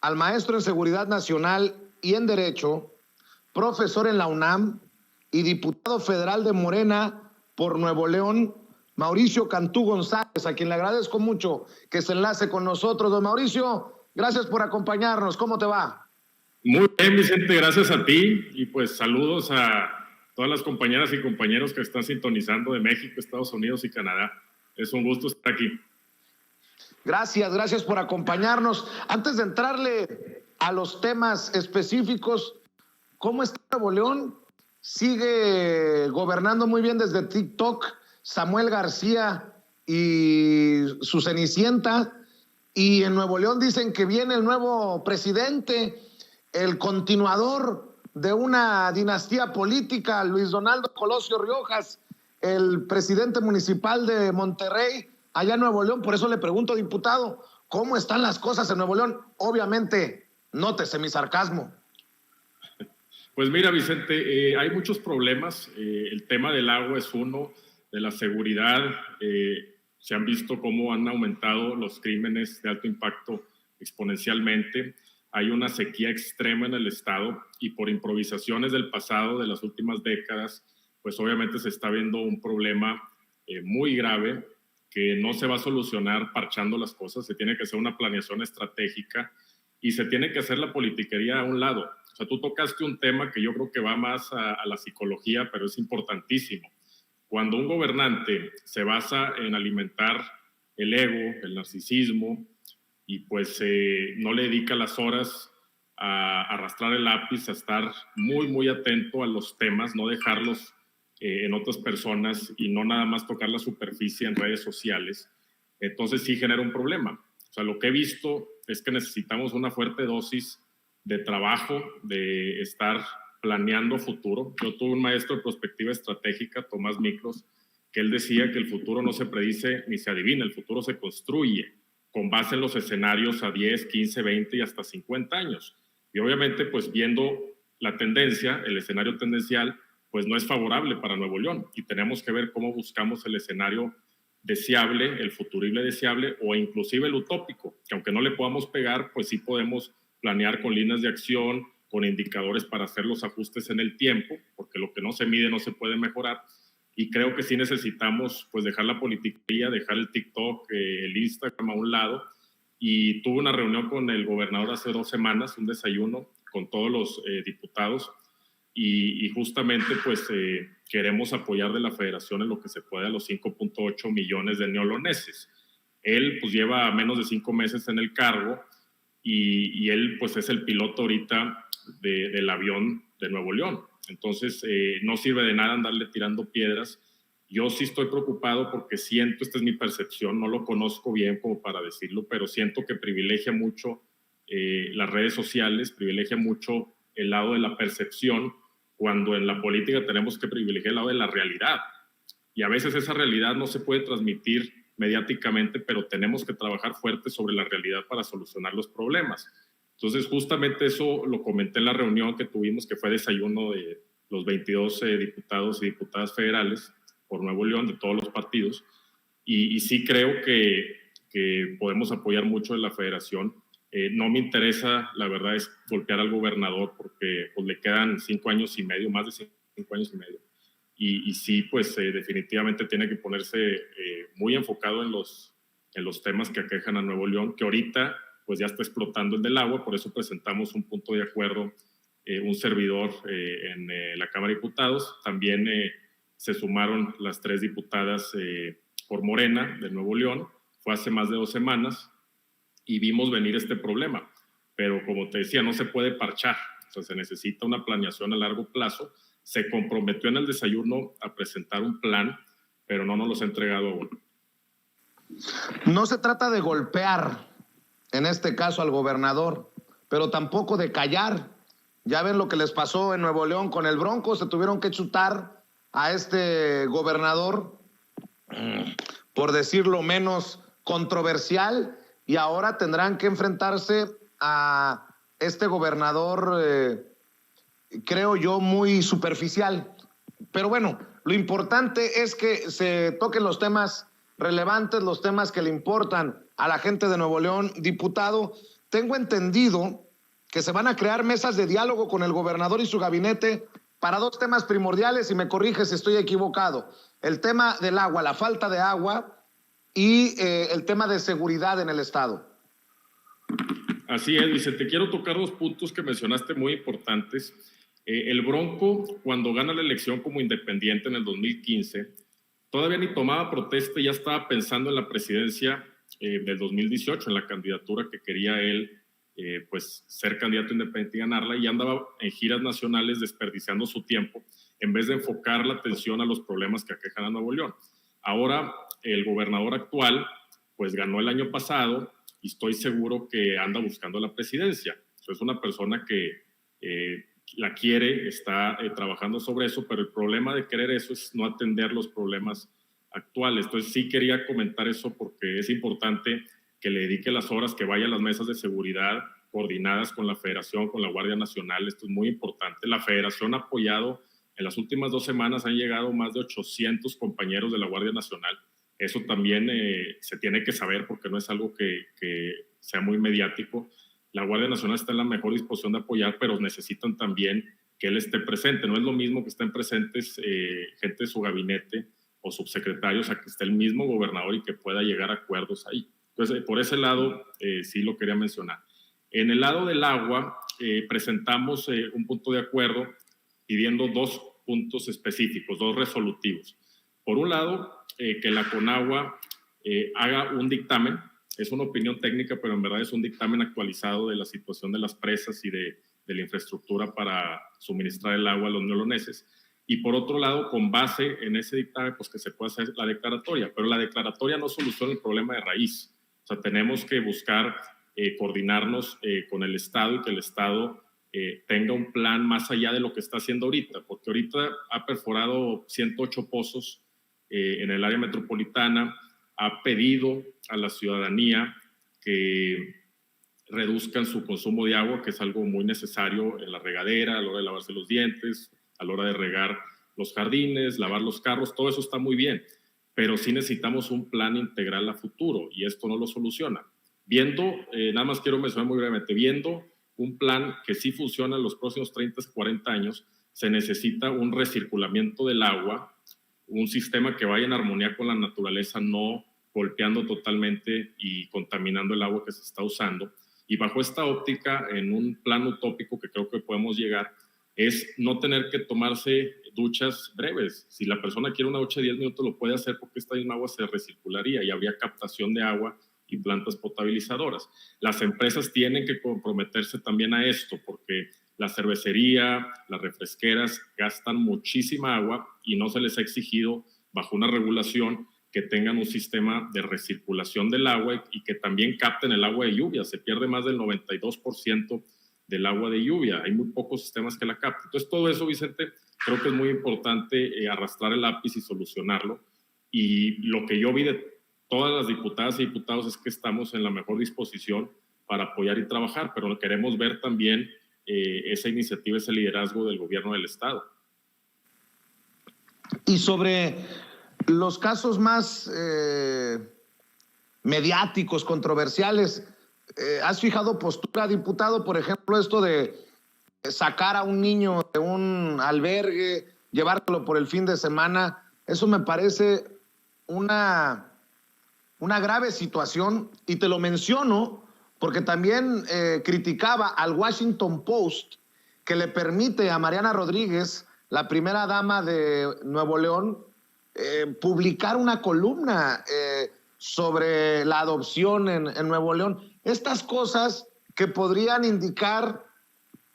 al maestro en Seguridad Nacional y en Derecho, profesor en la UNAM y diputado federal de Morena por Nuevo León, Mauricio Cantú González, a quien le agradezco mucho que se enlace con nosotros. Don Mauricio, gracias por acompañarnos. ¿Cómo te va? Muy bien, Vicente, gracias a ti y pues saludos a todas las compañeras y compañeros que están sintonizando de México, Estados Unidos y Canadá. Es un gusto estar aquí. Gracias por acompañarnos. Antes de entrarle a los temas específicos, ¿cómo está Nuevo León? Sigue gobernando muy bien desde TikTok Samuel García y su Cenicienta, y en Nuevo León dicen que viene el nuevo presidente, el continuador de una dinastía política, Luis Donaldo Colosio Riojas, el presidente municipal de Monterrey, allá en Nuevo León. Por eso le pregunto, diputado, ¿cómo están las cosas en Nuevo León? Obviamente, nótese mi sarcasmo. Pues mira, Vicente, hay muchos problemas. El tema del agua es uno, de la seguridad. Se han visto cómo han aumentado los crímenes de alto impacto exponencialmente. Hay una sequía extrema en el estado y por improvisaciones del pasado, de las últimas décadas, pues obviamente se está viendo un problema muy grave que no se va a solucionar parchando las cosas. Se tiene que hacer una planeación estratégica y se tiene que hacer la politiquería a un lado. O sea, tú tocaste un tema que yo creo que va más a la psicología, pero es importantísimo. Cuando un gobernante se basa en alimentar el ego, el narcisismo, y pues no le dedica las horas a arrastrar el lápiz, a estar muy, muy atento a los temas, no dejarlos en otras personas y no nada más tocar la superficie en redes sociales, entonces sí genera un problema. O sea, lo que he visto es que necesitamos una fuerte dosis de trabajo, de estar planeando futuro. Yo tuve un maestro de prospectiva estratégica, Tomás Miklos, que él decía que el futuro no se predice ni se adivina, el futuro se construye con base en los escenarios a 10, 15, 20 y hasta 50 años. Y obviamente, pues viendo la tendencia, el escenario tendencial, pues no es favorable para Nuevo León y tenemos que ver cómo buscamos el escenario deseable, el futurible deseable o inclusive el utópico, que aunque no le podamos pegar, pues sí podemos planear con líneas de acción, con indicadores para hacer los ajustes en el tiempo, porque lo que no se mide no se puede mejorar. Y creo que sí necesitamos pues dejar la politiquería, dejar el TikTok, el Instagram a un lado. Y tuve una reunión con el gobernador hace 2 semanas, un desayuno con todos los diputados, y justamente pues queremos apoyar de la federación en lo que se puede a los 5.8 millones de neoloneses. Él pues lleva menos de 5 meses en el cargo y él pues es el piloto ahorita del avión de Nuevo León. Entonces no sirve de nada andarle tirando piedras. Yo sí estoy preocupado porque siento, esta es mi percepción, no lo conozco bien como para decirlo, pero siento que privilegia mucho las redes sociales, privilegia mucho el lado de la percepción, cuando en la política tenemos que privilegiar el lado de la realidad. Y a veces esa realidad no se puede transmitir mediáticamente, pero tenemos que trabajar fuerte sobre la realidad para solucionar los problemas. Entonces, justamente eso lo comenté en la reunión que tuvimos, que fue desayuno de los 22 diputados y diputadas federales por Nuevo León, de todos los partidos, y sí creo que podemos apoyar mucho en la federación. No me interesa, la verdad, es golpear al gobernador porque pues, le quedan 5 años y medio, más de 5 años y medio. Y sí, pues definitivamente tiene que ponerse muy enfocado en los temas que aquejan a Nuevo León, que ahorita pues ya está explotando el del agua. Por eso presentamos un punto de acuerdo, un servidor en la Cámara de Diputados. También se sumaron las 3 diputadas por Morena de Nuevo León. Fue hace más de 2 semanas. Y vimos venir este problema, pero como te decía, no se puede parchar, o sea, se necesita una planeación a largo plazo. Se comprometió en el desayuno a presentar un plan, pero no nos los ha entregado aún. No se trata de golpear, en este caso al gobernador, pero tampoco de callar. Ya ven lo que les pasó en Nuevo León con el Bronco, se tuvieron que chutar a este gobernador, por decirlo menos controversial, y ahora tendrán que enfrentarse a este gobernador, creo yo, muy superficial. Pero bueno, lo importante es que se toquen los temas relevantes, los temas que le importan a la gente de Nuevo León. Diputado, tengo entendido que se van a crear mesas de diálogo con el gobernador y su gabinete para dos temas primordiales, y me corrige si estoy equivocado: el tema del agua, la falta de agua, y el tema de seguridad en el estado. Así es, Vicente. Quiero tocar dos puntos que mencionaste muy importantes. El Bronco, cuando gana la elección como independiente en el 2015, todavía ni tomaba protesta y ya estaba pensando en la presidencia del 2018, en la candidatura que quería él, pues ser candidato independiente y ganarla, y andaba en giras nacionales desperdiciando su tiempo en vez de enfocar la atención a los problemas que aquejan a Nuevo León. Ahora, el gobernador actual, pues ganó el año pasado y estoy seguro que anda buscando la presidencia. Es una persona que la quiere, está trabajando sobre eso, pero el problema de querer eso es no atender los problemas actuales. Entonces sí quería comentar eso porque es importante que le dedique las horas, que vaya a las mesas de seguridad coordinadas con la Federación, con la Guardia Nacional. Esto es muy importante. La Federación ha apoyado, en las últimas 2 semanas han llegado más de 800 compañeros de la Guardia Nacional. Eso también se tiene que saber porque no es algo que sea muy mediático. La Guardia Nacional está en la mejor disposición de apoyar, pero necesitan también que él esté presente. No es lo mismo que estén presentes gente de su gabinete o subsecretarios a que esté el mismo gobernador y que pueda llegar a acuerdos ahí. Entonces, por ese lado, sí lo quería mencionar. En el lado del agua, presentamos un punto de acuerdo pidiendo 2 puntos específicos, 2 resolutivos. Por un lado, que la Conagua haga un dictamen. Es una opinión técnica, pero en verdad es un dictamen actualizado de la situación de las presas y de la infraestructura para suministrar el agua a los neoloneses. Y por otro lado, con base en ese dictamen, pues que se pueda hacer la declaratoria. Pero la declaratoria no soluciona el problema de raíz. O sea, tenemos que buscar coordinarnos con el Estado y que el Estado tenga un plan más allá de lo que está haciendo ahorita. Porque ahorita ha perforado 108 pozos en el área metropolitana, ha pedido a la ciudadanía que reduzcan su consumo de agua, que es algo muy necesario en la regadera, a la hora de lavarse los dientes, a la hora de regar los jardines, lavar los carros. Todo eso está muy bien, pero sí necesitamos un plan integral a futuro y esto no lo soluciona. Viendo, nada más quiero mencionar muy brevemente, viendo un plan que sí funciona en los próximos 30, 40 años, se necesita un recirculamiento del agua, un sistema que vaya en armonía con la naturaleza, no golpeando totalmente y contaminando el agua que se está usando. Y bajo esta óptica, en un plan utópico que creo que podemos llegar, es no tener que tomarse duchas breves. Si la persona quiere una ducha de 10 minutos, lo puede hacer porque esta misma agua se recircularía y habría captación de agua y plantas potabilizadoras. Las empresas tienen que comprometerse también a esto porque la cervecería, las refresqueras gastan muchísima agua y no se les ha exigido bajo una regulación que tengan un sistema de recirculación del agua y que también capten el agua de lluvia. Se pierde más del 92% del agua de lluvia. Hay muy pocos sistemas que la capten. Entonces, todo eso, Vicente, creo que es muy importante arrastrar el lápiz y solucionarlo. Y lo que yo vi de todas las diputadas y diputados es que estamos en la mejor disposición para apoyar y trabajar, pero queremos ver también esa iniciativa, ese liderazgo del gobierno del Estado. Y sobre los casos más mediáticos, controversiales, ¿has fijado postura, diputado? Por ejemplo, esto de sacar a un niño de un albergue, llevarlo por el fin de semana. Eso me parece una grave situación, y te lo menciono porque también criticaba al Washington Post, que le permite a Mariana Rodríguez, la primera dama de Nuevo León, publicar una columna sobre la adopción en Nuevo León. Estas cosas que podrían indicar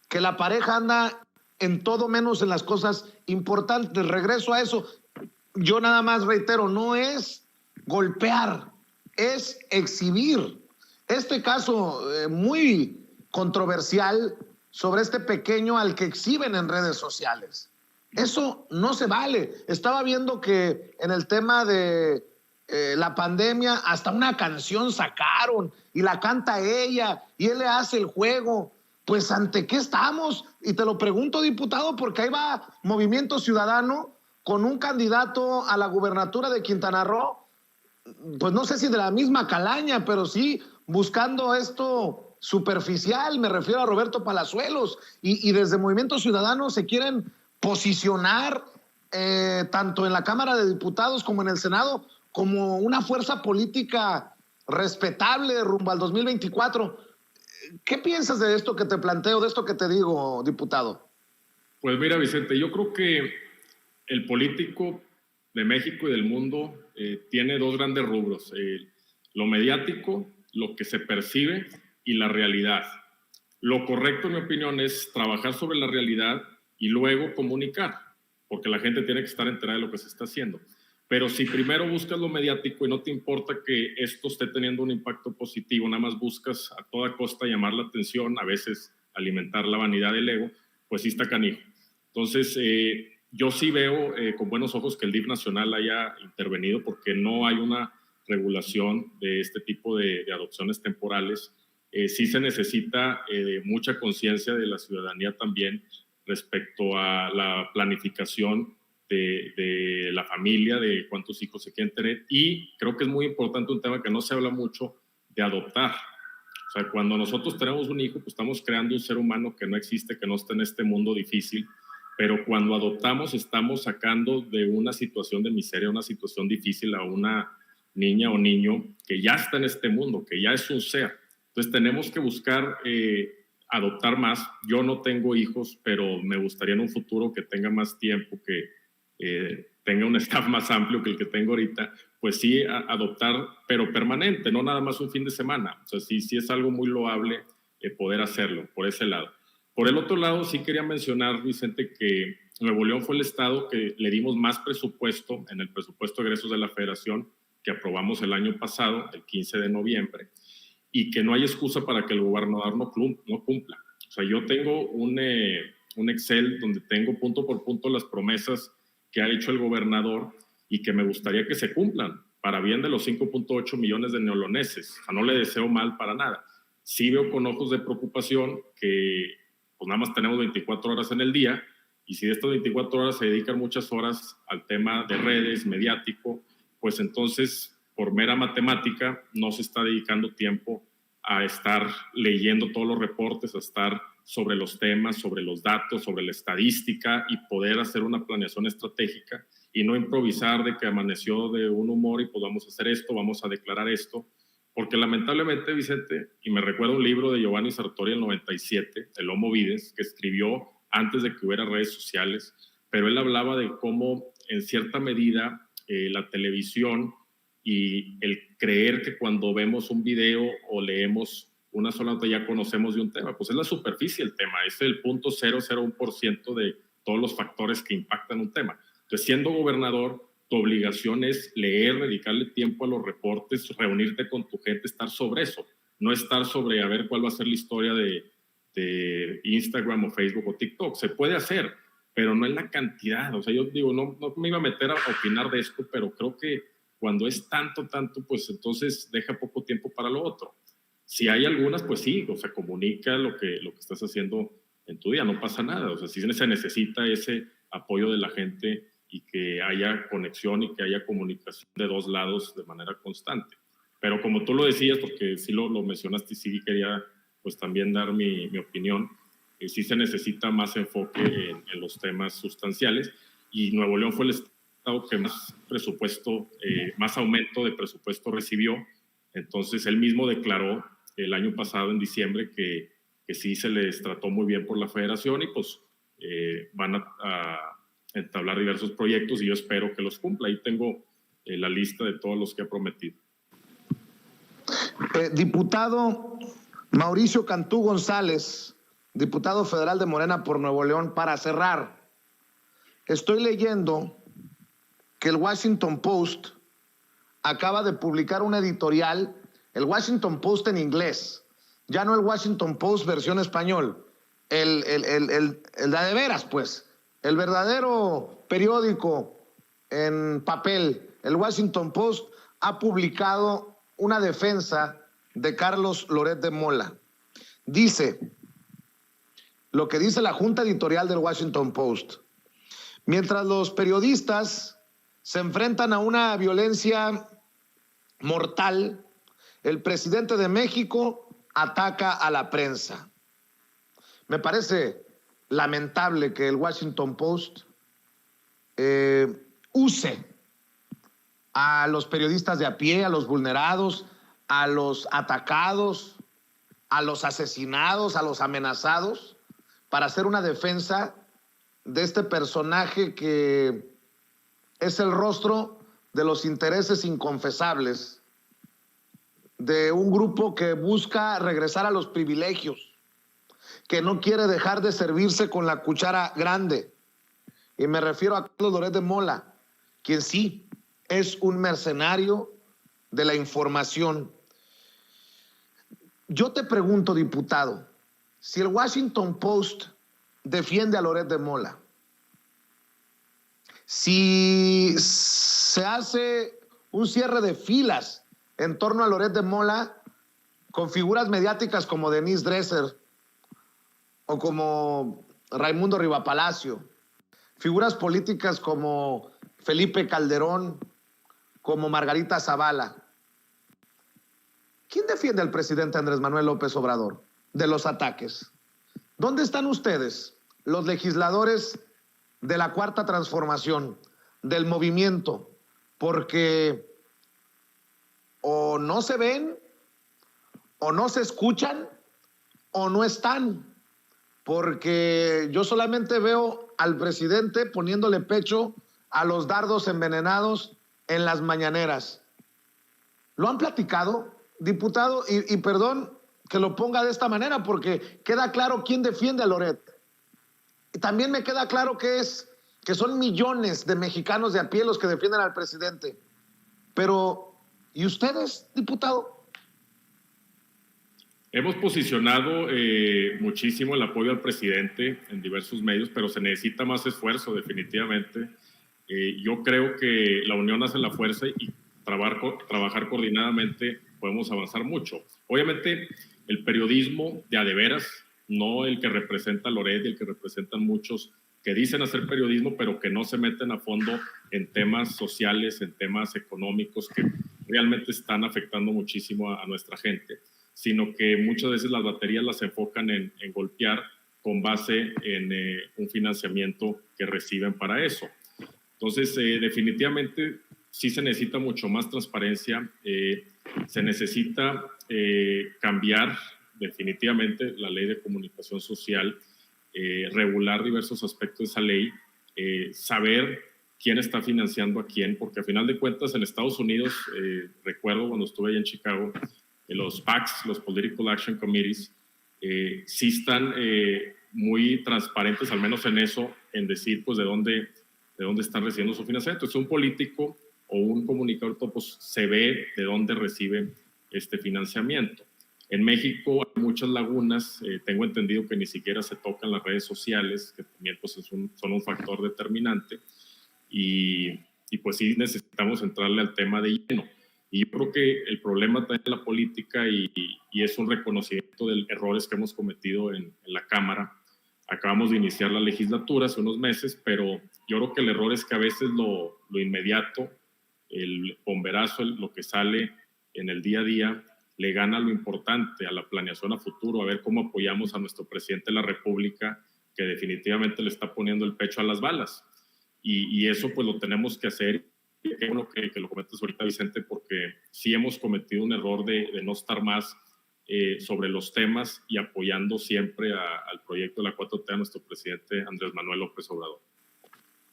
que la pareja anda en todo menos en las cosas importantes. Regreso a eso. Yo nada más reitero, no es golpear, es exhibir. Este caso muy controversial sobre este pequeño al que exhiben en redes sociales. Eso no se vale. Estaba viendo que en el tema de la pandemia hasta una canción sacaron y la canta ella y él le hace el juego. Pues ¿ante qué estamos? Y te lo pregunto, diputado, porque ahí va Movimiento Ciudadano con un candidato a la gubernatura de Quintana Roo, pues no sé si de la misma calaña, pero sí buscando esto superficial, me refiero a Roberto Palazuelos, y desde Movimiento Ciudadano se quieren posicionar tanto en la Cámara de Diputados como en el Senado como una fuerza política respetable rumbo al 2024. ¿Qué piensas de esto que te planteo, de esto que te digo, diputado? Pues mira, Vicente, yo creo que el político de México y del mundo tiene dos grandes rubros, lo mediático, lo que se percibe y la realidad. Lo correcto, en mi opinión, es trabajar sobre la realidad y luego comunicar, porque la gente tiene que estar enterada de lo que se está haciendo. Pero si primero buscas lo mediático y no te importa que esto esté teniendo un impacto positivo, nada más buscas a toda costa llamar la atención, a veces alimentar la vanidad del ego, pues sí está canijo. Entonces, yo sí veo con buenos ojos que el DIF nacional haya intervenido, porque no hay una regulación de este tipo de adopciones temporales. Sí se necesita mucha conciencia de la ciudadanía también respecto a la planificación de la familia, de cuántos hijos se quieren tener, y creo que es muy importante un tema que no se habla mucho, de adoptar. O sea, cuando nosotros tenemos un hijo, pues estamos creando un ser humano que no existe, que no está en este mundo difícil, pero cuando adoptamos estamos sacando de una situación de miseria, una situación difícil a una niña o niño que ya está en este mundo, que ya es un ser. Entonces tenemos que buscar adoptar más. Yo no tengo hijos, pero me gustaría en un futuro que tenga más tiempo, que tenga un staff más amplio que el que tengo ahorita, pues sí, adoptar, pero permanente, no nada más un fin de semana. O sea, sí es algo muy loable poder hacerlo por ese lado. Por el otro lado, sí quería mencionar, Vicente, que Nuevo León fue el estado que le dimos más presupuesto en el presupuesto de egresos de la Federación, que aprobamos el año pasado, el 15 de noviembre, y que no hay excusa para que el gobernador no cumpla. O sea, yo tengo un Excel donde tengo punto por punto las promesas que ha hecho el gobernador y que me gustaría que se cumplan para bien de los 5.8 millones de neoloneses. O sea, no le deseo mal para nada. Sí veo con ojos de preocupación que pues nada más tenemos 24 horas en el día, y si de estas 24 horas se dedican muchas horas al tema de redes, mediático, pues entonces por mera matemática no se está dedicando tiempo a estar leyendo todos los reportes, a estar sobre los temas, sobre los datos, sobre la estadística, y poder hacer una planeación estratégica y no improvisar de que amaneció de un humor y pues vamos a hacer esto, vamos a declarar esto. Porque lamentablemente, Vicente, y me recuerda un libro de Giovanni Sartori del 97, El Homo Vides, que escribió antes de que hubiera redes sociales, pero él hablaba de cómo en cierta medida la televisión y el creer que cuando vemos un video o leemos una sola nota ya conocemos de un tema, pues es la superficie del tema, es el 0.001% de todos los factores que impactan un tema. Entonces, siendo gobernador, tu obligación es leer, dedicarle tiempo a los reportes, reunirte con tu gente, estar sobre eso, no estar sobre a ver cuál va a ser la historia de Instagram o Facebook o TikTok. Se puede hacer, pero no en la cantidad. O sea, yo digo, no me iba a meter a opinar de esto, pero creo que cuando es tanto, pues entonces deja poco tiempo para lo otro. Si hay algunas, pues sí, o sea, comunica lo que estás haciendo en tu día, no pasa nada. O sea, sí se necesita ese apoyo de la gente y que haya conexión y que haya comunicación de dos lados de manera constante. Pero como tú lo decías, porque sí lo mencionaste y sí quería pues también dar mi opinión, sí se necesita más enfoque en los temas sustanciales, y Nuevo León fue el estado que más presupuesto, más aumento de presupuesto recibió. Entonces él mismo declaró el año pasado en diciembre que sí se les trató muy bien por la federación, y pues van a entablar diversos proyectos y yo espero que los cumpla. Ahí tengo la lista de todos los que ha prometido. Diputado Mauricio Cantú González, diputado federal de Morena por Nuevo León, para cerrar, estoy leyendo que el Washington Post acaba de publicar un editorial, el Washington Post en inglés, ya no el Washington Post versión español, el de veras, pues, el verdadero periódico en papel, el Washington Post, ha publicado una defensa de Carlos Loret de Mola. Dice lo que dice la junta editorial del Washington Post: mientras los periodistas se enfrentan a una violencia mortal, el presidente de México ataca a la prensa. Me parece lamentable que el Washington Post use a los periodistas de a pie, a los vulnerados, a los atacados, a los asesinados, a los amenazados, para hacer una defensa de este personaje que es el rostro de los intereses inconfesables de un grupo que busca regresar a los privilegios, que no quiere dejar de servirse con la cuchara grande. Y me refiero a Carlos Loret de Mola, quien sí es un mercenario de la información. Yo te pregunto, diputado, si el Washington Post defiende a Loret de Mola, si se hace un cierre de filas en torno a Loret de Mola con figuras mediáticas como Denise Dresser o como Raimundo Rivapalacio, figuras políticas como Felipe Calderón, como Margarita Zavala, ¿quién defiende al presidente Andrés Manuel López Obrador de los ataques? ¿Dónde están ustedes, los legisladores de la Cuarta Transformación, del movimiento? Porque o no se ven, o no se escuchan, o no están. Porque yo solamente veo al presidente poniéndole pecho a los dardos envenenados en las mañaneras. ¿Lo han platicado, diputado? Y perdón que lo ponga de esta manera, porque queda claro quién defiende a Loret. Y también me queda claro que son millones de mexicanos de a pie los que defienden al presidente. Pero, ¿y ustedes, diputado? Hemos posicionado muchísimo el apoyo al presidente en diversos medios, pero se necesita más esfuerzo, definitivamente. Yo creo que la unión hace la fuerza y trabajar coordinadamente podemos avanzar mucho. Obviamente, el periodismo de a de veras, no el que representa Loret, el que representan muchos que dicen hacer periodismo, pero que no se meten a fondo en temas sociales, en temas económicos que realmente están afectando muchísimo a nuestra gente, sino que muchas veces las baterías las enfocan en golpear con base en un financiamiento que reciben para eso. Entonces, definitivamente sí se necesita mucho más transparencia, se necesita cambiar definitivamente la ley de comunicación social, regular diversos aspectos de esa ley, saber quién está financiando a quién, porque a final de cuentas en Estados Unidos, recuerdo cuando estuve allá en Chicago, los PACs, los Political Action Committees, sí están muy transparentes, al menos en eso, en decir pues de dónde están recibiendo su financiamiento. Entonces un político o un comunicador pues, se ve de dónde recibe este financiamiento. En México hay muchas lagunas, tengo entendido que ni siquiera se tocan las redes sociales, que también pues, son un factor determinante, y pues sí necesitamos entrarle al tema de lleno. Y yo creo que el problema está en la política y es un reconocimiento de errores que hemos cometido en la Cámara. Acabamos de iniciar la legislatura hace unos meses, pero yo creo que el error es que a veces lo inmediato, el bomberazo, lo que sale en el día a día, le gana lo importante a la planeación a futuro, a ver cómo apoyamos a nuestro presidente de la República, que definitivamente le está poniendo el pecho a las balas. Y eso pues lo tenemos que hacer. Qué bueno que lo comentas ahorita, Vicente, porque sí hemos cometido un error de no estar más sobre los temas y apoyando siempre al proyecto de la 4T a nuestro presidente Andrés Manuel López Obrador.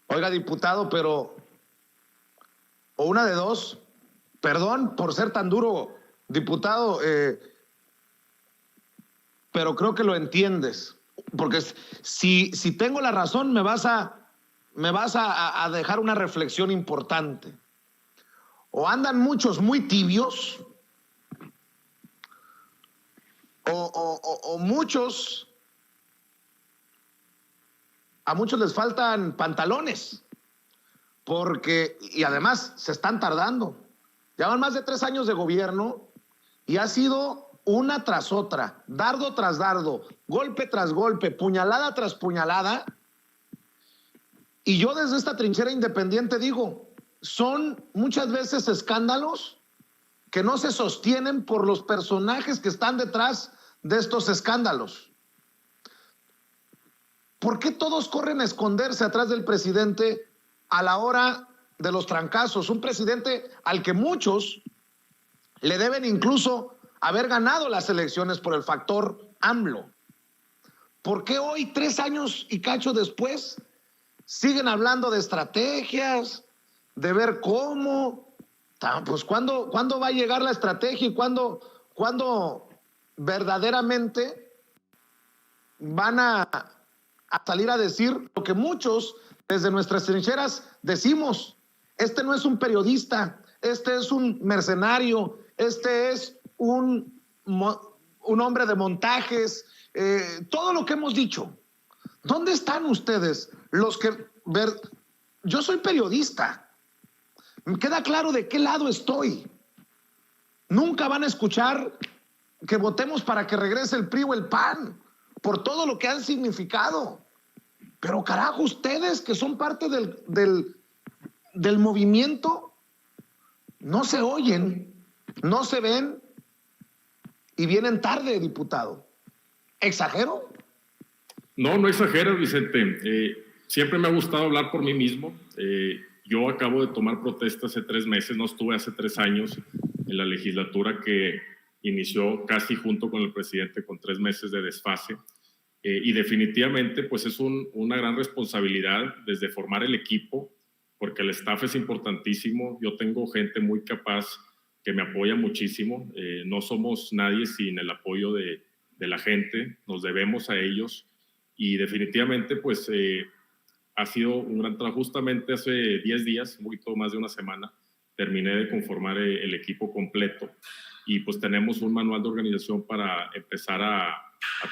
Oiga, diputado, pero o una de dos, perdón por ser tan duro, diputado, pero creo que lo entiendes, porque si tengo la razón me vas a dejar una reflexión importante. O andan muchos muy tibios, o muchos, a muchos les faltan pantalones, porque, y además se están tardando. Llevan más de 3 años de gobierno y ha sido una tras otra, dardo tras dardo, golpe tras golpe, puñalada tras puñalada. Y yo desde esta trinchera independiente digo, son muchas veces escándalos que no se sostienen por los personajes que están detrás de estos escándalos. ¿Por qué todos corren a esconderse atrás del presidente a la hora de los trancazos? Un presidente al que muchos le deben incluso haber ganado las elecciones por el factor AMLO. ¿Por qué hoy, 3 años y cacho después, siguen hablando de estrategias, de ver cómo? Pues ¿cuándo va a llegar la estrategia y cuándo verdaderamente van a salir a decir lo que muchos desde nuestras trincheras decimos? Este no es un periodista, este es un mercenario, este es un hombre de montajes, todo lo que hemos dicho. ¿Dónde están ustedes? Yo soy periodista, me queda claro de qué lado estoy. Nunca van a escuchar que votemos para que regrese el PRI o el PAN, por todo lo que han significado. Pero carajo, ustedes que son parte del movimiento, no se oyen, no se ven y vienen tarde, diputado. ¿Exagero? No, no exageras, Vicente. Siempre me ha gustado hablar por mí mismo. Yo acabo de tomar protesta hace 3 meses, no estuve hace 3 años en la legislatura que inició casi junto con el presidente con 3 meses de desfase. Y definitivamente pues es una gran responsabilidad desde formar el equipo, porque el staff es importantísimo. Yo tengo gente muy capaz que me apoya muchísimo. No somos nadie sin el apoyo de la gente, nos debemos a ellos y definitivamente pues ha sido un gran trabajo. Justamente hace 10 días, un poquito más de una semana, terminé de conformar el equipo completo y pues tenemos un manual de organización para empezar a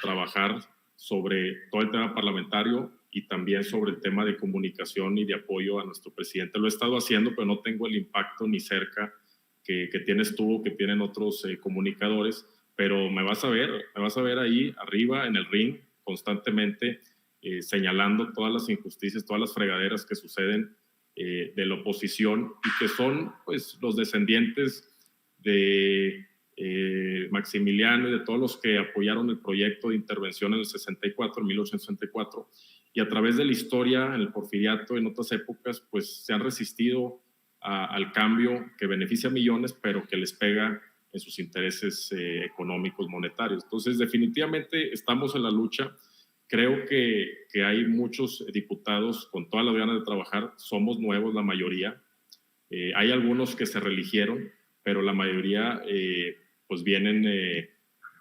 trabajar sobre todo el tema parlamentario y también sobre el tema de comunicación y de apoyo a nuestro presidente. Lo he estado haciendo, pero no tengo el impacto ni cerca que tienes tú, que tienen otros comunicadores, pero me vas a ver ahí arriba en el ring constantemente señalando todas las injusticias, todas las fregaderas que suceden de la oposición y que son pues los descendientes de Maximiliano y de todos los que apoyaron el proyecto de intervención en el 64, en 1864, y a través de la historia, en el porfiriato, en otras épocas, pues se han resistido al cambio que beneficia a millones, pero que les pega en sus intereses económicos, monetarios. Entonces, definitivamente estamos en la lucha. Creo que hay muchos diputados con todas las ganas de trabajar. Somos nuevos, la mayoría. Hay algunos que se reeligieron, pero la mayoría pues vienen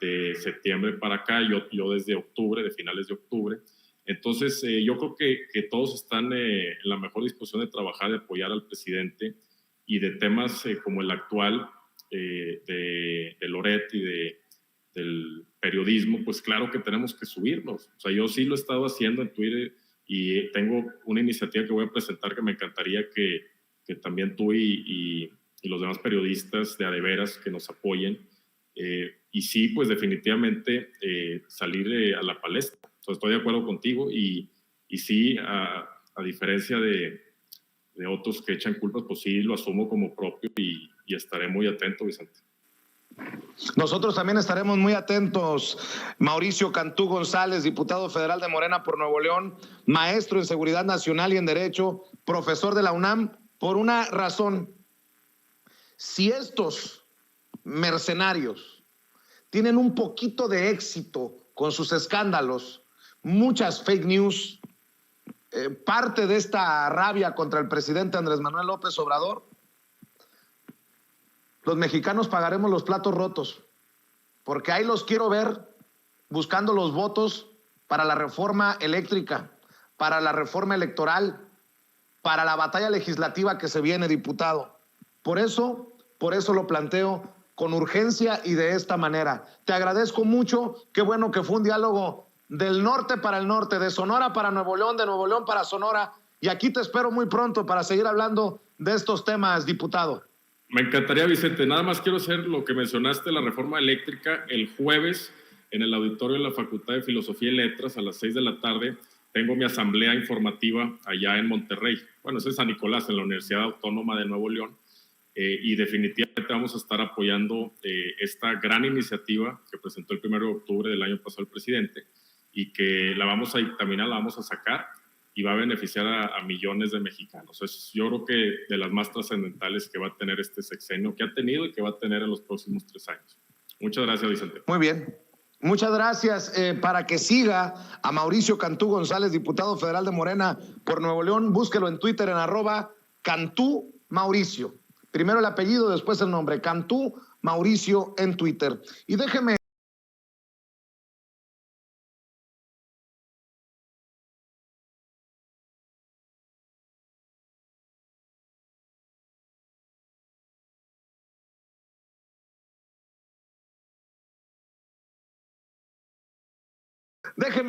de septiembre para acá, yo desde octubre, de finales de octubre. Entonces, yo creo que todos están en la mejor disposición de trabajar, de apoyar al presidente y de temas como el actual de Loret y del periodismo, pues claro que tenemos que subirnos. O sea, yo sí lo he estado haciendo en Twitter y tengo una iniciativa que voy a presentar que me encantaría que también tú y los demás periodistas de veras que nos apoyen. Y sí, pues definitivamente salir a la palestra. O sea, estoy de acuerdo contigo y sí, a diferencia de otros que echan culpas, pues sí lo asumo como propio y estaré muy atento, Vicente. Nosotros también estaremos muy atentos. Mauricio Cantú González, diputado federal de Morena por Nuevo León, maestro en Seguridad Nacional y en Derecho, profesor de la UNAM, por una razón. Si estos mercenarios tienen un poquito de éxito con sus escándalos, muchas fake news, parte de esta rabia contra el presidente Andrés Manuel López Obrador, los mexicanos pagaremos los platos rotos, porque ahí los quiero ver buscando los votos para la reforma eléctrica, para la reforma electoral, para la batalla legislativa que se viene, diputado. Por eso lo planteo con urgencia y de esta manera. Te agradezco mucho, qué bueno que fue un diálogo del norte para el norte, de Sonora para Nuevo León, de Nuevo León para Sonora, y aquí te espero muy pronto para seguir hablando de estos temas, diputado. Me encantaría, Vicente. Nada más quiero hacer lo que mencionaste, la reforma eléctrica. El jueves, en el auditorio de la Facultad de Filosofía y Letras, a las 6 de la tarde, tengo mi asamblea informativa allá en Monterrey. Bueno, es en San Nicolás, en la Universidad Autónoma de Nuevo León. y definitivamente vamos a estar apoyando esta gran iniciativa que presentó el 1 de octubre del año pasado el presidente y que la vamos a dictaminar, la vamos a sacar y va a beneficiar a millones de mexicanos. Yo creo que de las más trascendentales que va a tener este sexenio, que ha tenido y que va a tener en los próximos 3 años. Muchas gracias, Vicente. Muy bien. Muchas gracias. Para que siga a Mauricio Cantú González, diputado federal de Morena por Nuevo León, búsquelo en Twitter en @Cantú Mauricio. Primero el apellido, después el nombre. Cantú Mauricio en Twitter. Y déjeme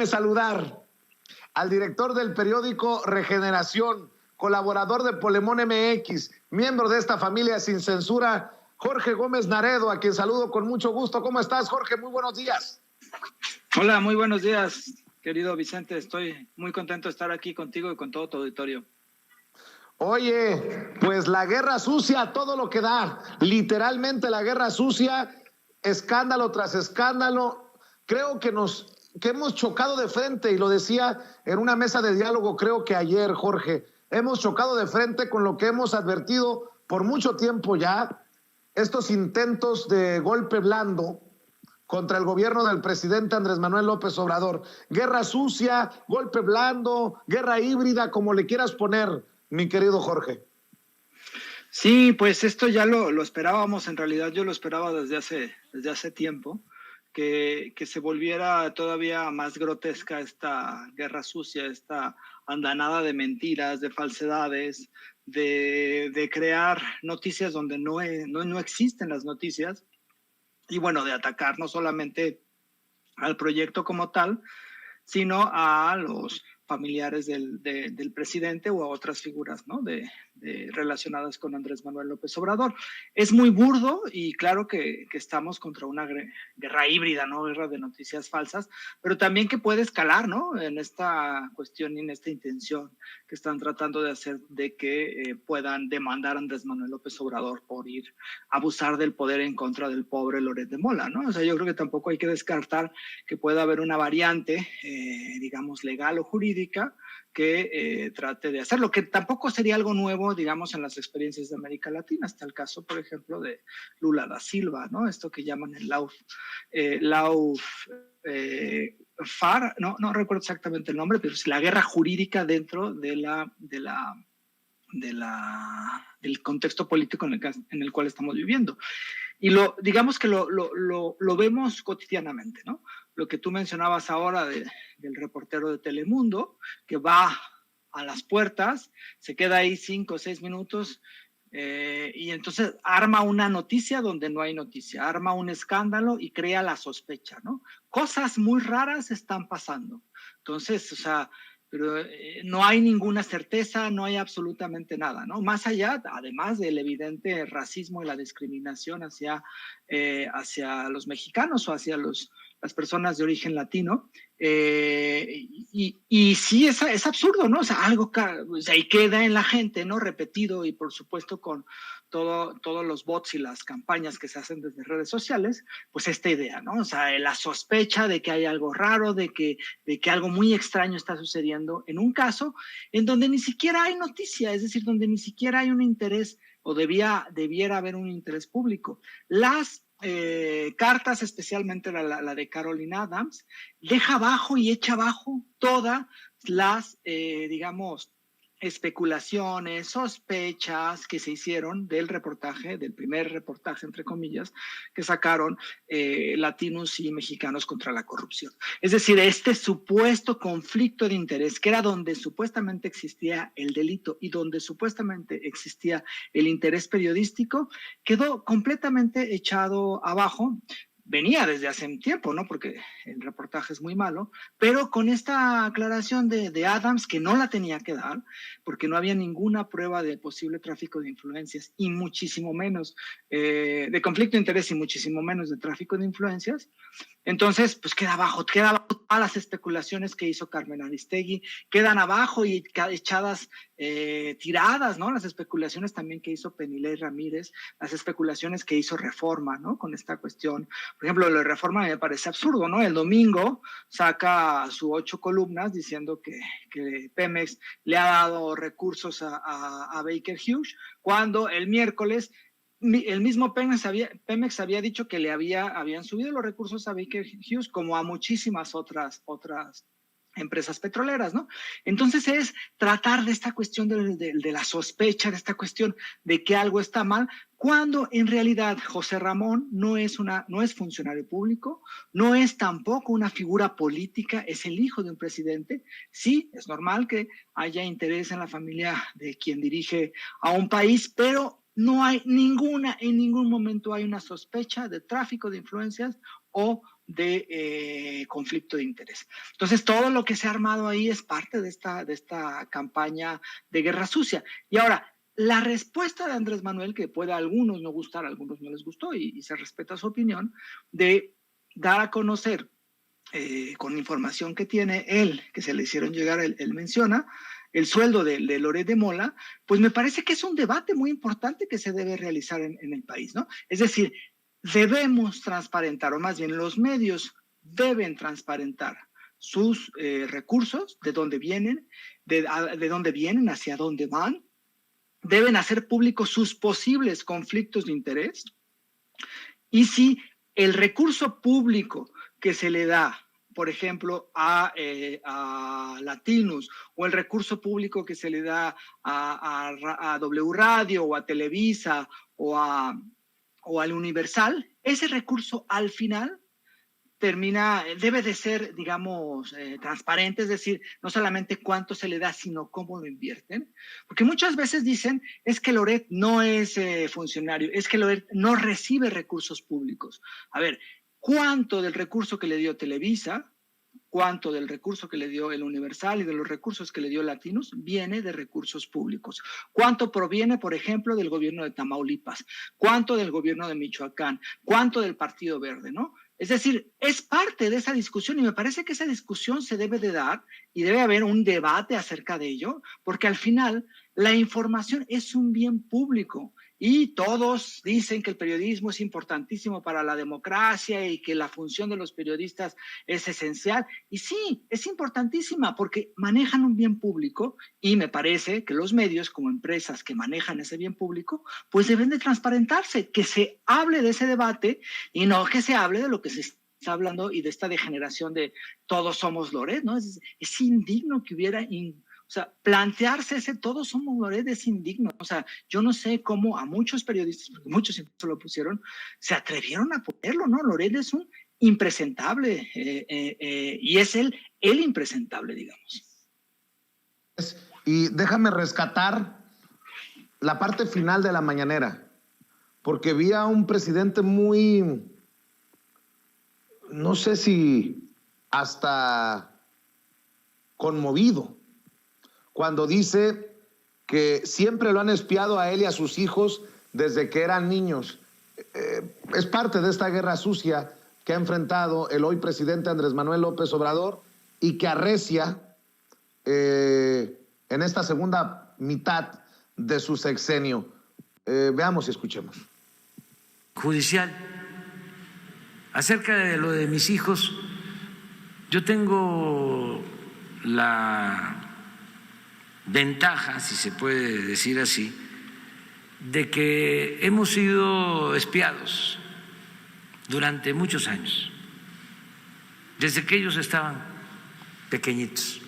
saludar al director del periódico Regeneración, colaborador de Polemón MX, miembro de esta familia sin censura, Jorge Gómez Naredo, a quien saludo con mucho gusto. ¿Cómo estás, Jorge? Muy buenos días. Hola, muy buenos días, querido Vicente. Estoy muy contento de estar aquí contigo y con todo tu auditorio. Oye, pues la guerra sucia, todo lo que da, literalmente la guerra sucia, escándalo tras escándalo. Creo que hemos chocado de frente, y lo decía en una mesa de diálogo, creo que ayer, Jorge, hemos chocado de frente con lo que hemos advertido por mucho tiempo ya, estos intentos de golpe blando contra el gobierno del presidente Andrés Manuel López Obrador. Guerra sucia, golpe blando, guerra híbrida, como le quieras poner, mi querido Jorge. Sí, pues esto ya lo esperábamos, en realidad yo lo esperaba desde hace tiempo. Que se volviera todavía más grotesca esta guerra sucia, esta andanada de mentiras, de falsedades, de crear noticias donde no existen las noticias, y bueno, de atacar no solamente al proyecto como tal, sino a los familiares del presidente o a otras figuras, ¿no? Relacionadas con Andrés Manuel López Obrador. Es muy burdo y claro que estamos contra una guerra híbrida, ¿no? Guerra de noticias falsas, pero también que puede escalar, ¿no? En esta cuestión y en esta intención que están tratando de hacer de que puedan demandar a Andrés Manuel López Obrador por ir a abusar del poder en contra del pobre Loret de Mola, ¿no? O sea, yo creo que tampoco hay que descartar que pueda haber una variante, digamos, legal o jurídica que trate de hacerlo, que tampoco sería algo nuevo, digamos, en las experiencias de América Latina. Está el caso, por ejemplo, de Lula da Silva, ¿no? Esto que llaman el FAR, no recuerdo exactamente el nombre, pero es la guerra jurídica dentro del contexto político en el cual estamos viviendo. Y digamos que lo vemos cotidianamente, ¿no? Lo que tú mencionabas ahora del reportero de Telemundo, que va a las puertas, se queda ahí 5 o 6 minutos y entonces arma una noticia donde no hay noticia, arma un escándalo y crea la sospecha, ¿no? Cosas muy raras están pasando. Entonces, o sea, pero no hay ninguna certeza, no hay absolutamente nada, ¿no? Más allá, además del evidente racismo y la discriminación hacia los mexicanos o hacia las personas de origen latino, y sí, es absurdo, ¿no? O sea, algo ahí queda en la gente, ¿no? Repetido y por supuesto con todos los bots y las campañas que se hacen desde redes sociales, pues esta idea, ¿no? O sea, la sospecha de que hay algo raro, de que algo muy extraño está sucediendo en un caso en donde ni siquiera hay noticia, es decir, donde ni siquiera hay un interés o debiera haber un interés público. Las cartas, especialmente la de Carolina Adams, deja abajo y echa abajo todas las, digamos, especulaciones, sospechas que se hicieron del primer reportaje, entre comillas, que sacaron latinos y mexicanos contra la corrupción. Es decir, este supuesto conflicto de interés, que era donde supuestamente existía el delito y donde supuestamente existía el interés periodístico, quedó completamente echado abajo. Venía desde hace un tiempo, ¿no? Porque el reportaje es muy malo, pero con esta aclaración de Adams, que no la tenía que dar, porque no había ninguna prueba de posible tráfico de influencias y muchísimo menos de conflicto de interés y muchísimo menos de tráfico de influencias, entonces, pues queda abajo a las especulaciones que hizo Carmen Aristegui, quedan abajo y echadas, tiradas, ¿no? Las especulaciones también que hizo Penilei Ramírez, las especulaciones que hizo Reforma, ¿no? Con esta cuestión. Por ejemplo, lo de Reforma me parece absurdo, ¿no? El domingo saca sus 8 columnas diciendo que Pemex le ha dado recursos a Baker Hughes, cuando el miércoles el mismo Pemex había dicho que habían subido los recursos a Baker Hughes como a muchísimas otras empresas petroleras, ¿no? Entonces es tratar de esta cuestión de la sospecha, de esta cuestión de que algo está mal, cuando en realidad José Ramón no es funcionario público, no es tampoco una figura política, es el hijo de un presidente. Sí, es normal que haya interés en la familia de quien dirige a un país, pero no hay en ningún momento hay una sospecha de tráfico de influencias o de conflicto de interés. Entonces, todo lo que se ha armado ahí es parte de esta campaña de guerra sucia. Y ahora, la respuesta de Andrés Manuel, que puede a algunos no gustar, a algunos no les gustó y se respeta su opinión, de dar a conocer con información que tiene él, que se le hicieron llegar, él menciona, el sueldo de Loret de Mola, pues me parece que es un debate muy importante que se debe realizar en el país, ¿no? Es decir, debemos transparentar, o más bien los medios deben transparentar sus recursos, de dónde vienen, de dónde vienen, hacia dónde van, deben hacer públicos sus posibles conflictos de interés, y si el recurso público que se le da, por ejemplo, a Latinus, o el recurso público que se le da a W Radio, o a Televisa, o al Universal, ese recurso al final debe de ser, digamos, transparente, es decir, no solamente cuánto se le da, sino cómo lo invierten, porque muchas veces dicen, es que Loret no es funcionario, es que Loret no recibe recursos públicos. A ver, ¿cuánto del recurso que le dio Televisa, cuánto del recurso que le dio el Universal y de los recursos que le dio Latinos viene de recursos públicos? ¿Cuánto proviene, por ejemplo, del gobierno de Tamaulipas? ¿Cuánto del gobierno de Michoacán? ¿Cuánto del Partido Verde, no? Es decir, es parte de esa discusión y me parece que esa discusión se debe de dar y debe haber un debate acerca de ello, porque al final la información es un bien público y todos dicen que el periodismo es importantísimo para la democracia y que la función de los periodistas es esencial. Y sí, es importantísima porque manejan un bien público y me parece que los medios como empresas que manejan ese bien público pues deben de transparentarse, que se hable de ese debate y no que se hable de lo que se está hablando y de esta degeneración de todos somos Loret, ¿no? Es indigno que hubiera... O sea, plantearse ese todos somos Loret es indigno. O sea, yo no sé cómo a muchos periodistas, porque muchos incluso lo pusieron, se atrevieron a ponerlo, ¿no? Loret es un impresentable y es el impresentable, digamos. Y déjame rescatar la parte final de la mañanera, porque vi a un presidente muy, no sé si hasta conmovido, cuando dice que siempre lo han espiado a él y a sus hijos desde que eran niños. Es parte de esta guerra sucia que ha enfrentado el hoy presidente Andrés Manuel López Obrador y que arrecia en esta segunda mitad de su sexenio. Veamos y escuchemos. Judicial. Acerca de lo de mis hijos, yo tengo la ventaja, si se puede decir así, de que hemos sido espiados durante muchos años, desde que ellos estaban pequeñitos.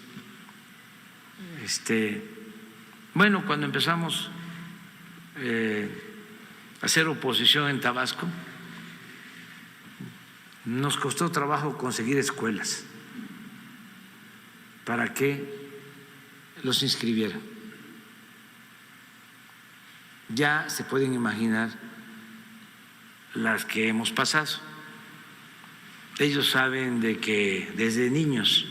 Bueno, cuando empezamos a hacer oposición en Tabasco, nos costó trabajo conseguir escuelas para que los inscribieran. Ya se pueden imaginar las que hemos pasado. Ellos saben de que desde niños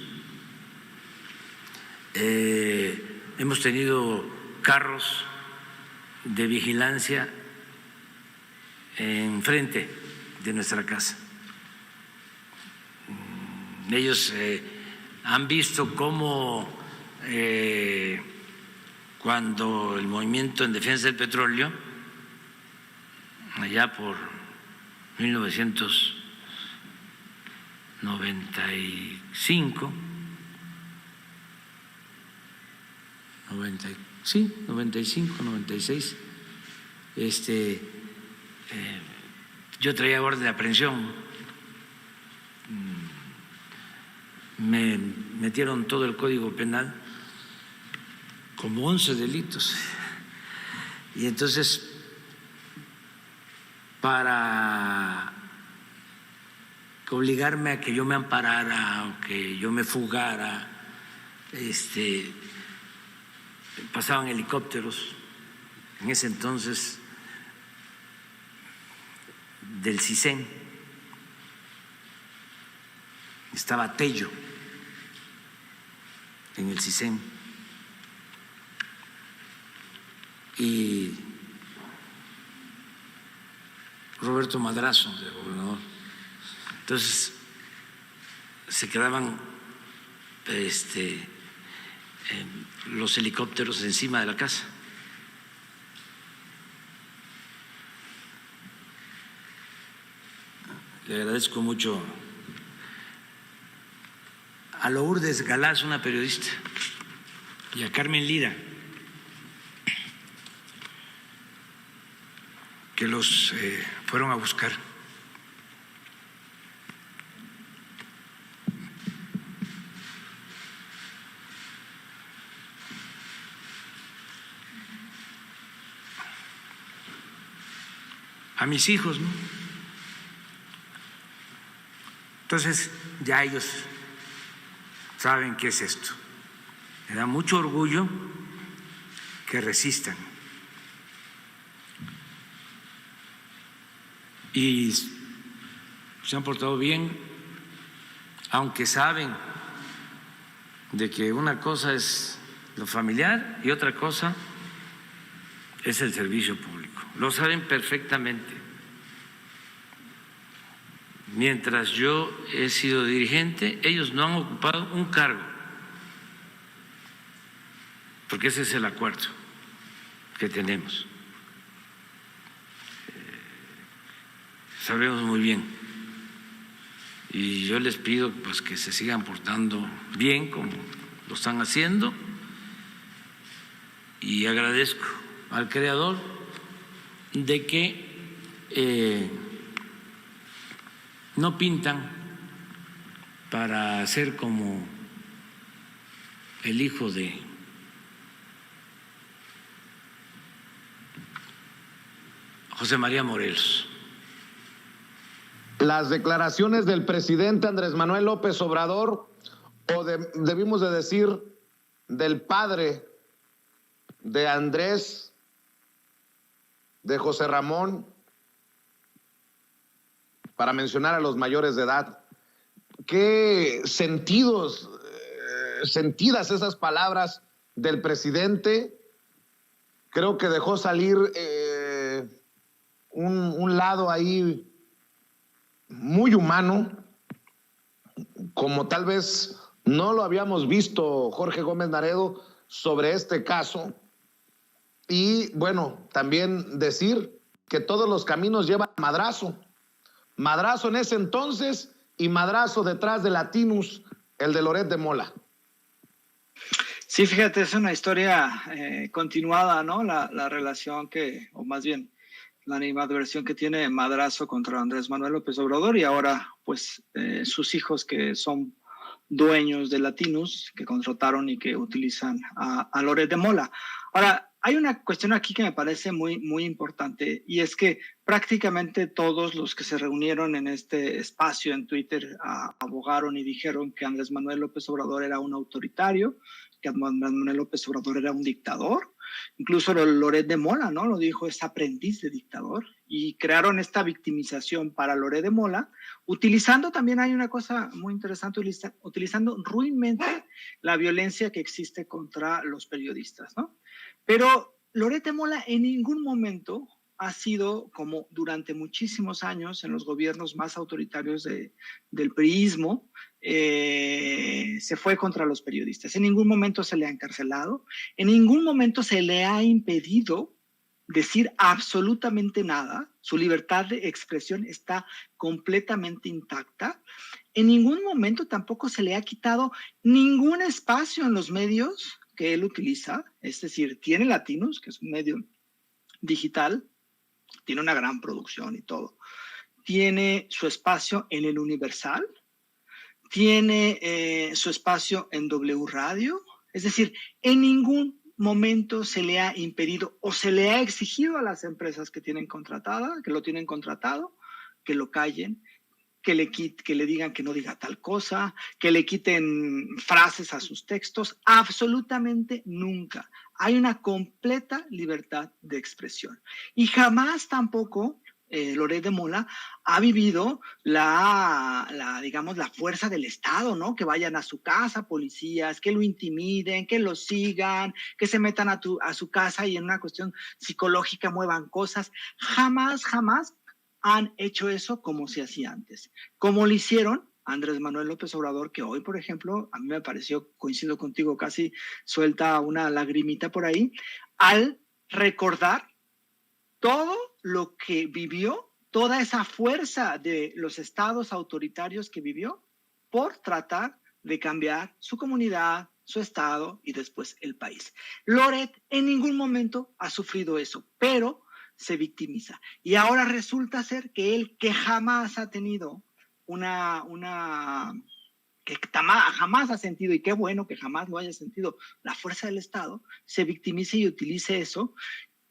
hemos tenido carros de vigilancia enfrente de nuestra casa. Ellos han visto cómo cuando el movimiento en defensa del petróleo, allá por 1995, 96, yo traía orden de aprehensión, me metieron todo el Código Penal, como 11 delitos, y entonces para obligarme a que yo me amparara o que yo me fugara, pasaban helicópteros en ese entonces del CISEN, estaba Tello en el CISEN y Roberto Madrazo, de gobernador. Entonces se quedaban los helicópteros encima de la casa. Le agradezco mucho a Lourdes Galaz, una periodista, y a Carmen Lira, que los fueron a buscar. A mis hijos, ¿no? Entonces, ya ellos saben qué es esto. Me da mucho orgullo que resistan. Y se han portado bien, aunque saben de que una cosa es lo familiar y otra cosa es el servicio público. Lo saben perfectamente. Mientras yo he sido dirigente, ellos no han ocupado un cargo, porque ese es el acuerdo que tenemos. Sabemos muy bien, y yo les pido pues que se sigan portando bien como lo están haciendo, y agradezco al Creador de que no pintan para ser como el hijo de José María Morelos. Las declaraciones del presidente Andrés Manuel López Obrador, o debimos de decir del padre de Andrés, de José Ramón, para mencionar a los mayores de edad. Qué sentidas esas palabras del presidente. Creo que dejó salir un lado ahí muy humano, como tal vez no lo habíamos visto Jorge Gómez Naredo sobre este caso. Y bueno, también decir que todos los caminos llevan a Madrazo. Madrazo en ese entonces y Madrazo detrás de Latinus, el de Loret de Mola. Sí, fíjate, es una historia continuada, ¿no? La relación o más bien, la animadversión que tiene Madrazo contra Andrés Manuel López Obrador, y ahora, pues, sus hijos que son dueños de Latinus, que contrataron y que utilizan a Loret de Mola. Ahora, hay una cuestión aquí que me parece muy, muy importante, y es que prácticamente todos los que se reunieron en este espacio en Twitter abogaron y dijeron que Andrés Manuel López Obrador era un autoritario, que Andrés Manuel López Obrador era un dictador. Incluso Loret de Mola, ¿no? Lo dijo, es aprendiz de dictador, y crearon esta victimización para Loret de Mola, utilizando también, hay una cosa muy interesante, utilizando ruinmente la violencia que existe contra los periodistas, ¿no? Pero Loret de Mola en ningún momento ha sido, como durante muchísimos años en los gobiernos más autoritarios del priismo, se fue contra los periodistas. En ningún momento se le ha encarcelado, en ningún momento se le ha impedido decir absolutamente nada. Su libertad de expresión está completamente intacta. En ningún momento tampoco se le ha quitado ningún espacio en los medios que él utiliza. Es decir, tiene Latinos, que es un medio digital, tiene una gran producción y todo. Tiene su espacio en el Universal, tiene su espacio en W Radio. Es decir, en ningún momento se le ha impedido o se le ha exigido a las empresas que lo tienen contratado, que lo callen, que le digan que no diga tal cosa, que le quiten frases a sus textos. Absolutamente nunca. Hay una completa libertad de expresión. Y jamás tampoco Loret de Mola ha vivido digamos, la fuerza del Estado, ¿no? Que vayan a su casa policías, que lo intimiden, que lo sigan, que se metan a su casa y en una cuestión psicológica muevan cosas. Jamás han hecho eso como se hacía antes. Como lo hicieron Andrés Manuel López Obrador, que hoy, por ejemplo, a mí me pareció, coincido contigo, casi suelta una lagrimita por ahí, al recordar todo lo que vivió, toda esa fuerza de los estados autoritarios que vivió por tratar de cambiar su comunidad, su estado y después el país. Loret en ningún momento ha sufrido eso, pero se victimiza. Y ahora resulta ser que él, que jamás ha tenido que jamás ha sentido, y qué bueno que jamás lo haya sentido, la fuerza del Estado, se victimice y utilice eso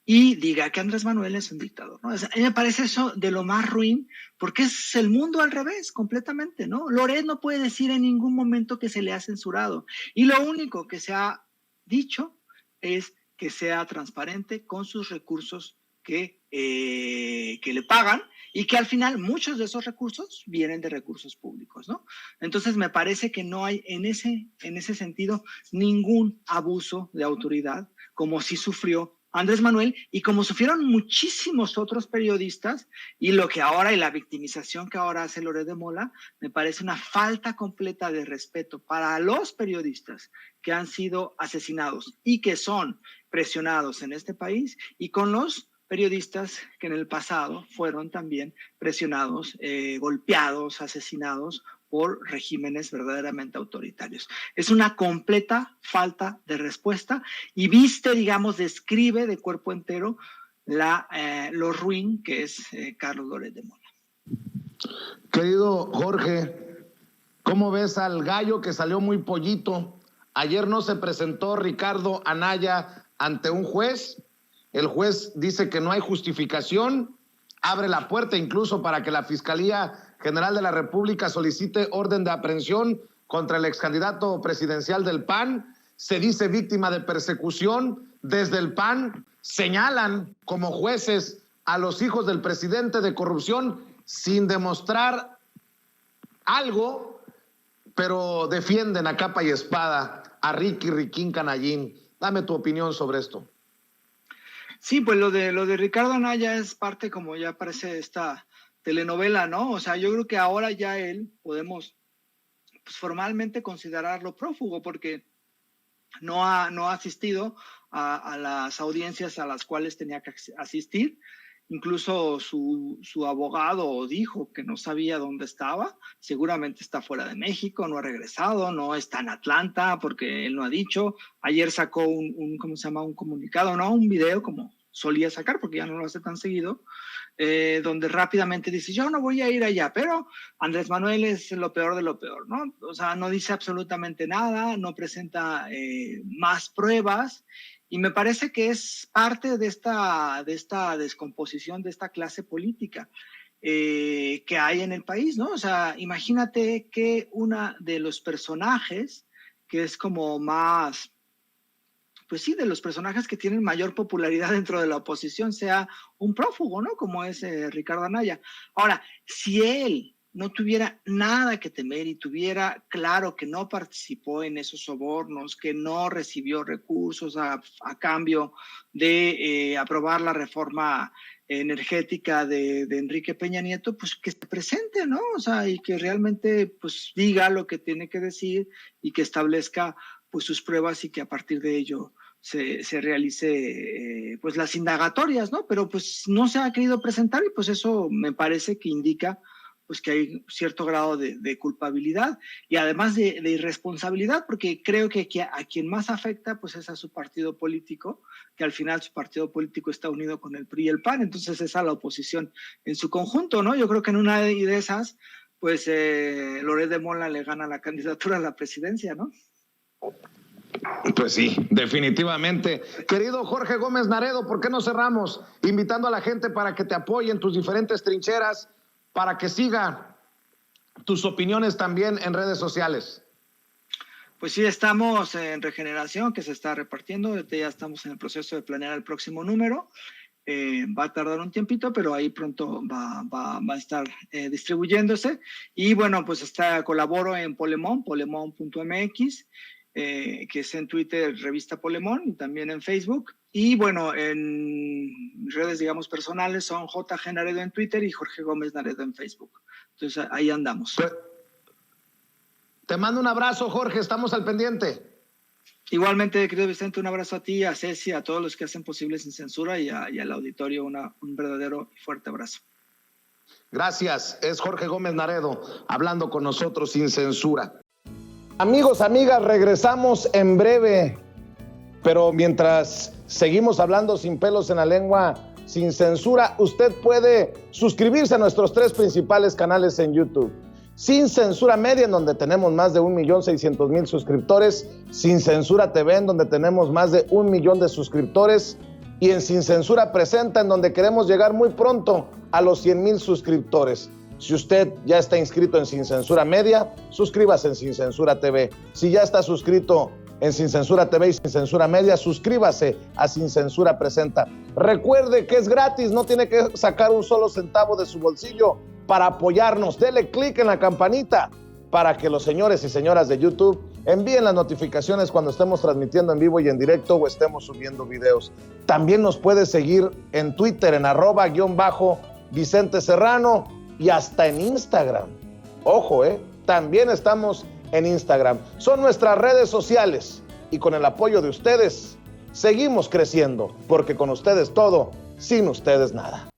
y diga que Andrés Manuel es un dictador, ¿no? O sea, a mí me parece eso de lo más ruin, porque es el mundo al revés completamente, ¿no? Loret no puede decir en ningún momento que se le ha censurado, y lo único que se ha dicho es que sea transparente con sus recursos que le pagan, y que al final muchos de esos recursos vienen de recursos públicos, ¿no? Entonces me parece que no hay en ese sentido ningún abuso de autoridad, como sí sufrió Andrés Manuel y como sufrieron muchísimos otros periodistas, y lo que ahora y la victimización que ahora hace Loret de Mola me parece una falta completa de respeto para los periodistas que han sido asesinados y que son presionados en este país, y con los periodistas que en el pasado fueron también presionados, golpeados, asesinados por regímenes verdaderamente autoritarios. Es una completa falta de respuesta y describe de cuerpo entero lo ruin que es Carlos Loret de Mola. Querido Jorge, ¿cómo ves al gallo que salió muy pollito? Ayer no se presentó Ricardo Anaya ante un juez. El juez dice que no hay justificación, abre la puerta incluso para que la Fiscalía General de la República solicite orden de aprehensión contra el excandidato presidencial del PAN. Se dice víctima de persecución. Desde el PAN señalan como jueces a los hijos del presidente de corrupción sin demostrar algo, pero defienden a capa y espada a Riquín Canallín. Dame tu opinión sobre esto. Sí, pues lo de Ricardo Anaya es parte, como ya parece, esta telenovela, ¿no? O sea, yo creo que ahora ya podemos pues, formalmente considerarlo prófugo, porque no ha asistido a las audiencias a las cuales tenía que asistir. Incluso su abogado dijo que no sabía dónde estaba. Seguramente está fuera de México, no ha regresado, no está en Atlanta, porque él no ha dicho. Ayer sacó un comunicado, ¿no? Un video, como solía sacar, porque ya no lo hace tan seguido, donde rápidamente dice, yo no voy a ir allá, pero Andrés Manuel es lo peor de lo peor, ¿no? O sea, no dice absolutamente nada, no presenta más pruebas, y me parece que es parte de esta descomposición de esta clase política que hay en el país, ¿no? O sea, imagínate que una de los personajes que es como más, pues sí, de los personajes que tienen mayor popularidad dentro de la oposición sea un prófugo, ¿no? Como es Ricardo Anaya. Ahora, si él no tuviera nada que temer y tuviera claro que no participó en esos sobornos, que no recibió recursos a cambio de aprobar la reforma energética de Enrique Peña Nieto, pues que se presente, ¿no? O sea, y que realmente pues diga lo que tiene que decir y que establezca pues sus pruebas y que a partir de ello se realice pues las indagatorias, ¿no? Pero pues no se ha querido presentar y pues eso me parece que indica pues que hay cierto grado de culpabilidad y además de irresponsabilidad, porque creo que a quien más afecta pues es a su partido político, que al final su partido político está unido con el PRI y el PAN, entonces es a la oposición en su conjunto, ¿no? Yo creo que en una de esas, pues Loret de Mola le gana la candidatura a la presidencia, ¿no? Pues sí, definitivamente. Querido Jorge Gómez Naredo, ¿por qué no cerramos invitando a la gente para que te apoye en tus diferentes trincheras, para que siga tus opiniones también en redes sociales? Pues sí, estamos en Regeneración, que se está repartiendo. Ya estamos en el proceso de planear el próximo número. Va a tardar un tiempito, pero ahí pronto va a estar distribuyéndose. Y bueno, pues colaboro en Polemón, polemón.mx, que es en Twitter, Revista Polemón, y también en Facebook. Y bueno, en redes, digamos, personales son JG Naredo en Twitter y Jorge Gómez Naredo en Facebook. Entonces, ahí andamos. Te mando un abrazo, Jorge, estamos al pendiente. Igualmente, querido Vicente, un abrazo a ti, a Ceci, a todos los que hacen posible Sin Censura y al auditorio un verdadero y fuerte abrazo. Gracias, es Jorge Gómez Naredo hablando con nosotros sin censura. Amigos, amigas, regresamos en breve, pero mientras seguimos hablando sin pelos en la lengua, sin censura, usted puede suscribirse a nuestros 3 principales canales en YouTube. Sin Censura Media, en donde tenemos más de 1.600.000 suscriptores, Sin Censura TV, en donde tenemos más de 1 millón de suscriptores, y en Sin Censura Presenta, en donde queremos llegar muy pronto a los 100,000 suscriptores. Si usted ya está inscrito en Sin Censura Media, suscríbase en Sin Censura TV. Si ya está suscrito en Sin Censura TV y Sin Censura Media, suscríbase a Sin Censura Presenta. Recuerde que es gratis, no tiene que sacar un solo centavo de su bolsillo para apoyarnos. Dele clic en la campanita para que los señores y señoras de YouTube envíen las notificaciones cuando estemos transmitiendo en vivo y en directo o estemos subiendo videos. También nos puede seguir en Twitter en @Vicente Serrano y hasta en Instagram. Ojo, también estamos en Instagram. Son nuestras redes sociales y con el apoyo de ustedes seguimos creciendo, porque con ustedes todo, sin ustedes nada.